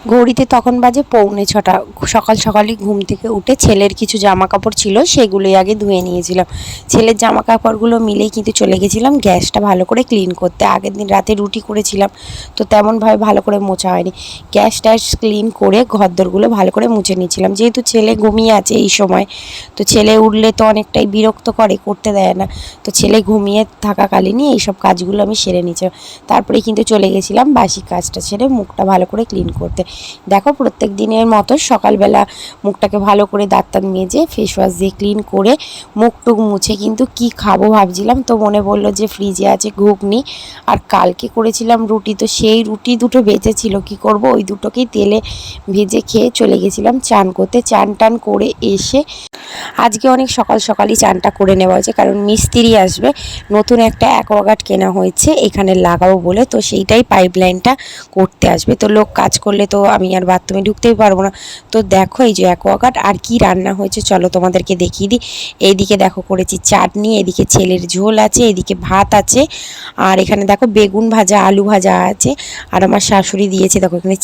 ঘড়িতে তখন বাজে 6:45। সকাল সকালই ঘুম থেকে উঠে ছেলের কিছু জামা কাপড় ছিল সেগুলোই আগে ধুয়ে নিয়েছিলাম। ছেলের জামা কাপড়গুলো মিলেই কিন্তু চলে গেছিলাম গ্যাসটা ভালো করে ক্লিন করতে। আগের দিন রাতে রুটি করেছিলাম, তো তেমনভাবে ভালো করে মোছা হয়নি। গ্যাস ট্যাস ক্লিন করে ঘরদোরগুলো ভালো করে মুছে নিয়েছিলাম, যেহেতু ছেলে ঘুমিয়ে আছে এই সময়। তো ছেলে উঠলে তো অনেকটাই বিরক্ত করে, করতে দেয় না। তো ছেলে ঘুমিয়ে থাকাকালীনই এইসব কাজগুলো আমি সেরে নিয়েছিলাম। তারপরে কিন্তু চলে গেছিলাম বাসি কাজটা সেরে মুখটা ভালো করে ক্লিন করতে। দেখো প্রত্যেক দিনের মতো সকালবেলা মুখটাকে ভালো করে দাঁত মেজে ফেস ওয়াশ দিয়ে ক্লিন করে মুখ টুক মুছে কিন্তু কি খাবো ভাবছিলাম, তো মনে পড়লো যে ফ্রিজে আছে ঘুগনি আর কালকে করেছিলাম রুটি, তো সেই রুটি দুটো বেঁচেছিল, কি করব ওই দুটোকেই তেলে ভেজে খেয়ে চলে গেছিলাম চান করতে। চান টান করে এসে আজকে অনেক সকাল সকালই চানটা করে নেওয়া হয়েছে, কারণ মিস্ত্রি আসবে, নতুন একটা অ্যাকোয়াগার্ড কেনা হয়েছে এখানে লাগাবো বলে, তো সেইটাই পাইপলাইনটা করতে আসবে। তো লোক কাজ করলে তো আমি আর বাথরুমে ঢুকতেই পারবো না। তো দেখো এই যে অ্যাকোয়াগার্ড আর কি রান্না হয়েছে চলো তোমাদেরকে দেখিয়ে দিই। এইদিকে দেখো করেছি চাটনি, এদিকে ছেলের ঝোল আছে, এদিকে ভাত আছে, আর এখানে দেখো বেগুন ভাজা আলু ভাজা আছে, আর আমার শাশুড়ি দিয়েছে দেখো এখানে